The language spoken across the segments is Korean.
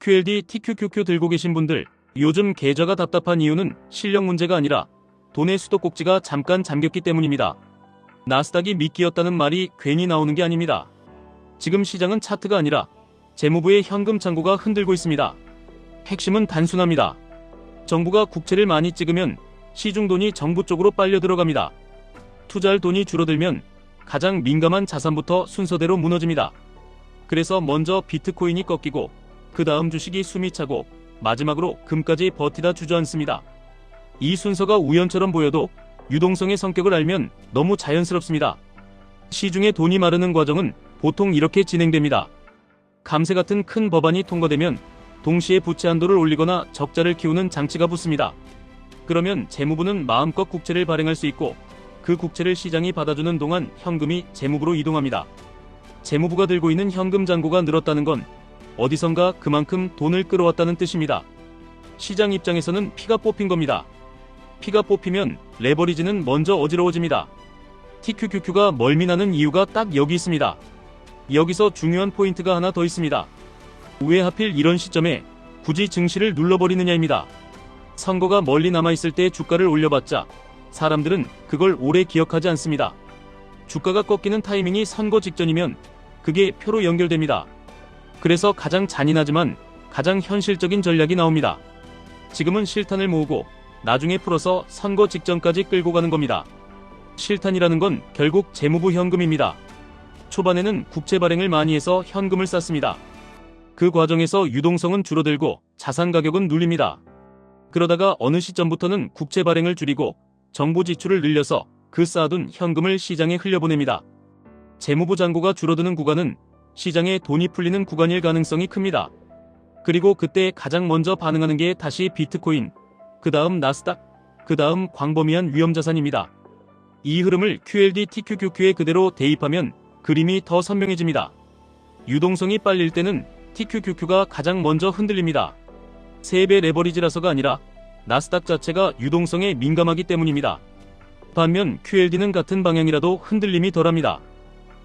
QLD TQQQ 들고 계신 분들, 요즘 계좌가 답답한 이유는 실력 문제가 아니라 돈의 수도꼭지가 잠깐 잠겼기 때문입니다. 나스닥이 미끼였다는 말이 괜히 나오는 게 아닙니다. 지금 시장은 차트가 아니라 재무부의 현금 창고가 흔들고 있습니다. 핵심은 단순합니다. 정부가 국채를 많이 찍으면 시중 돈이 정부 쪽으로 빨려 들어갑니다. 투자할 돈이 줄어들면 가장 민감한 자산부터 순서대로 무너집니다. 그래서 먼저 비트코인이 꺾이고 그 다음 주식이 숨이 차고 마지막으로 금까지 버티다 주저앉습니다. 이 순서가 우연처럼 보여도 유동성의 성격을 알면 너무 자연스럽습니다. 시중에 돈이 마르는 과정은 보통 이렇게 진행됩니다. 감세 같은 큰 법안이 통과되면 동시에 부채 한도를 올리거나 적자를 키우는 장치가 붙습니다. 그러면 재무부는 마음껏 국채를 발행할 수 있고 그 국채를 시장이 받아주는 동안 현금이 재무부로 이동합니다. 재무부가 들고 있는 현금 잔고가 늘었다는 건 어디선가 그만큼 돈을 끌어왔다는 뜻입니다. 시장 입장에서는 피가 뽑힌 겁니다. 피가 뽑히면 레버리지는 먼저 어지러워집니다. TQQQ가 멀미나는 이유가 딱 여기 있습니다. 여기서 중요한 포인트가 하나 더 있습니다. 왜 하필 이런 시점에 굳이 증시를 눌러버리느냐입니다. 선거가 멀리 남아있을 때 주가를 올려봤자 사람들은 그걸 오래 기억하지 않습니다. 주가가 꺾이는 타이밍이 선거 직전이면 그게 표로 연결됩니다. 그래서 가장 잔인하지만 가장 현실적인 전략이 나옵니다. 지금은 실탄을 모으고 나중에 풀어서 선거 직전까지 끌고 가는 겁니다. 실탄이라는 건 결국 재무부 현금입니다. 초반에는 국채 발행을 많이 해서 현금을 쌓습니다. 그 과정에서 유동성은 줄어들고 자산 가격은 눌립니다. 그러다가 어느 시점부터는 국채 발행을 줄이고 정부 지출을 늘려서 그 쌓아둔 현금을 시장에 흘려보냅니다. 재무부 잔고가 줄어드는 구간은 시장에 돈이 풀리는 구간일 가능성이 큽니다. 그리고 그때 가장 먼저 반응하는 게 다시 비트코인, 그 다음 나스닥, 그 다음 광범위한 위험자산입니다. 이 흐름을 QLD TQQQ에 그대로 대입하면 그림이 더 선명해집니다. 유동성이 빨릴 때는 TQQQ가 가장 먼저 흔들립니다. 3배 레버리지라서가 아니라 나스닥 자체가 유동성에 민감하기 때문입니다. 반면 QLD는 같은 방향이라도 흔들림이 덜합니다.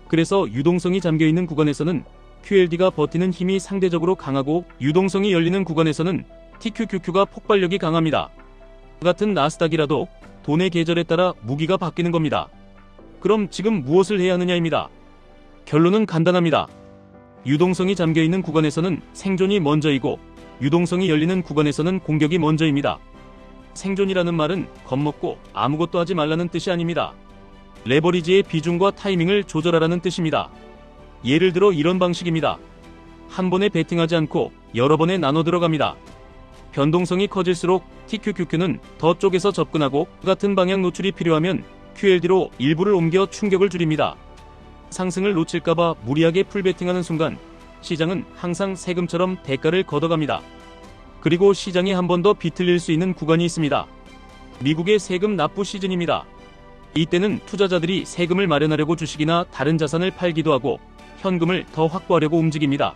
그래서 유동성이 잠겨있는 구간에서는 QLD가 버티는 힘이 상대적으로 강하고 유동성이 열리는 구간에서는 TQQQ가 폭발력이 강합니다. 같은 나스닥이라도 돈의 계절에 따라 무기가 바뀌는 겁니다. 그럼 지금 무엇을 해야 하느냐입니다. 결론은 간단합니다. 유동성이 잠겨있는 구간에서는 생존이 먼저이고 유동성이 열리는 구간에서는 공격이 먼저입니다. 생존이라는 말은 겁먹고 아무것도 하지 말라는 뜻이 아닙니다. 레버리지의 비중과 타이밍을 조절하라는 뜻입니다. 예를 들어 이런 방식입니다. 한 번에 베팅하지 않고 여러 번에 나눠 들어갑니다. 변동성이 커질수록 TQQQ는 더 쪽에서 접근하고 같은 방향 노출이 필요하면 QLD로 일부를 옮겨 충격을 줄입니다. 상승을 놓칠까봐 무리하게 풀베팅하는 순간 시장은 항상 세금처럼 대가를 걷어갑니다. 그리고 시장이 한 번 더 비틀릴 수 있는 구간이 있습니다. 미국의 세금 납부 시즌입니다. 이때는 투자자들이 세금을 마련하려고 주식이나 다른 자산을 팔기도 하고 현금을 더 확보하려고 움직입니다.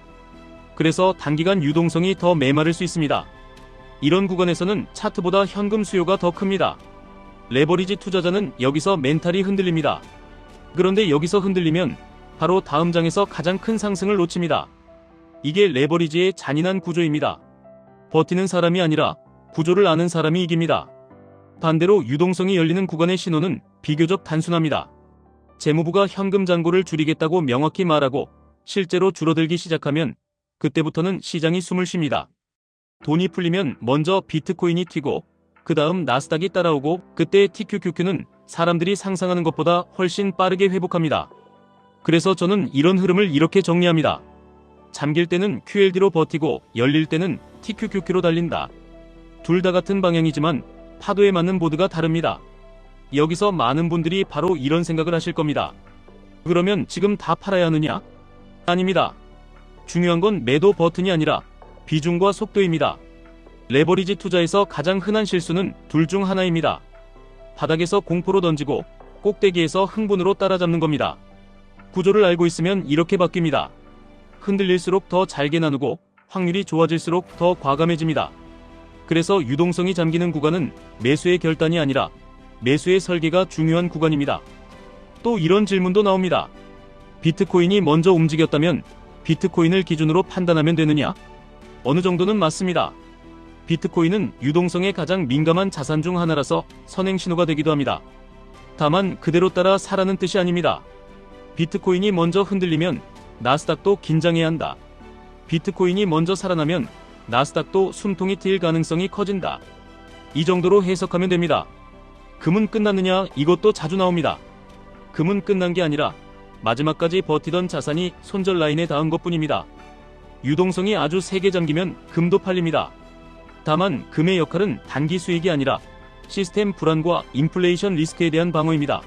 그래서 단기간 유동성이 더 메마를 수 있습니다. 이런 구간에서는 차트보다 현금 수요가 더 큽니다. 레버리지 투자자는 여기서 멘탈이 흔들립니다. 그런데 여기서 흔들리면 바로 다음 장에서 가장 큰 상승을 놓칩니다. 이게 레버리지의 잔인한 구조입니다. 버티는 사람이 아니라 구조를 아는 사람이 이깁니다. 반대로 유동성이 열리는 구간의 신호는 비교적 단순합니다. 재무부가 현금 잔고를 줄이겠다고 명확히 말하고 실제로 줄어들기 시작하면 그때부터는 시장이 숨을 쉽니다. 돈이 풀리면 먼저 비트코인이 튀고 그 다음 나스닥이 따라오고 그때 TQQQ는 사람들이 상상하는 것보다 훨씬 빠르게 회복합니다. 그래서 저는 이런 흐름을 이렇게 정리합니다. 잠길 때는 QLD로 버티고 열릴 때는 TQQQ로 달린다. 둘 다 같은 방향이지만 파도에 맞는 보드가 다릅니다. 여기서 많은 분들이 바로 이런 생각을 하실 겁니다. 그러면 지금 다 팔아야 하느냐? 아닙니다. 중요한 건 매도 버튼이 아니라 비중과 속도입니다. 레버리지 투자에서 가장 흔한 실수는 둘 중 하나입니다. 바닥에서 공포로 던지고 꼭대기에서 흥분으로 따라잡는 겁니다. 구조를 알고 있으면 이렇게 바뀝니다. 흔들릴수록 더 잘게 나누고 확률이 좋아질수록 더 과감해집니다. 그래서 유동성이 잠기는 구간은 매수의 결단이 아니라 매수의 설계가 중요한 구간입니다. 또 이런 질문도 나옵니다. 비트코인이 먼저 움직였다면 비트코인을 기준으로 판단하면 되느냐? 어느 정도는 맞습니다. 비트코인은 유동성에 가장 민감한 자산 중 하나라서 선행 신호가 되기도 합니다. 다만 그대로 따라 사라는 뜻이 아닙니다. 비트코인이 먼저 흔들리면 나스닥도 긴장해야 한다. 비트코인이 먼저 살아나면 나스닥도 숨통이 트일 가능성이 커진다. 이 정도로 해석하면 됩니다. 금은 끝났느냐, 이것도 자주 나옵니다. 금은 끝난 게 아니라 마지막까지 버티던 자산이 손절 라인에 닿은 것뿐입니다. 유동성이 아주 세게 잠기면 금도 팔립니다. 다만 금의 역할은 단기 수익이 아니라 시스템 불안과 인플레이션 리스크에 대한 방어입니다.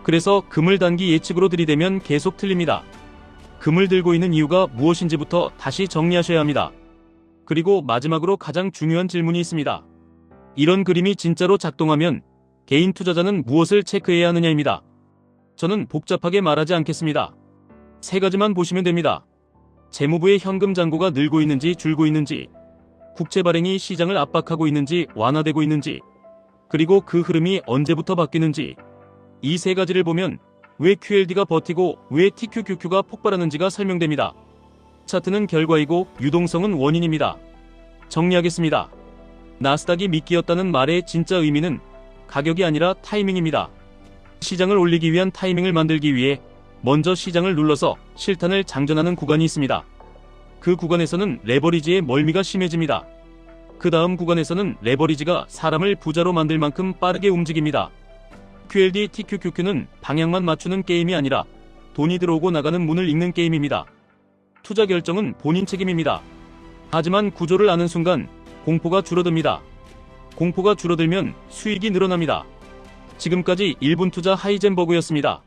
그래서 금을 단기 예측으로 들이대면 계속 틀립니다. 금을 들고 있는 이유가 무엇인지부터 다시 정리하셔야 합니다. 그리고 마지막으로 가장 중요한 질문이 있습니다. 이런 그림이 진짜로 작동하면 개인 투자자는 무엇을 체크해야 하느냐입니다. 저는 복잡하게 말하지 않겠습니다. 세 가지만 보시면 됩니다. 재무부의 현금 잔고가 늘고 있는지 줄고 있는지, 국채 발행이 시장을 압박하고 있는지 완화되고 있는지, 그리고 그 흐름이 언제부터 바뀌는지. 이 세 가지를 보면 왜 QLD가 버티고 왜 TQQQ가 폭발하는지가 설명됩니다. 차트는 결과이고 유동성은 원인입니다. 정리하겠습니다. 나스닥이 미끼였다는 말의 진짜 의미는 가격이 아니라 타이밍입니다. 시장을 올리기 위한 타이밍을 만들기 위해 먼저 시장을 눌러서 실탄을 장전하는 구간이 있습니다. 그 구간에서는 레버리지의 멀미가 심해집니다. 그 다음 구간에서는 레버리지가 사람을 부자로 만들 만큼 빠르게 움직입니다. QLD, TQQQ는 방향만 맞추는 게임이 아니라 돈이 들어오고 나가는 문을 읽는 게임입니다. 투자 결정은 본인 책임입니다. 하지만 구조를 아는 순간 공포가 줄어듭니다. 공포가 줄어들면 수익이 늘어납니다. 지금까지 1분 투자 하이젠버그였습니다.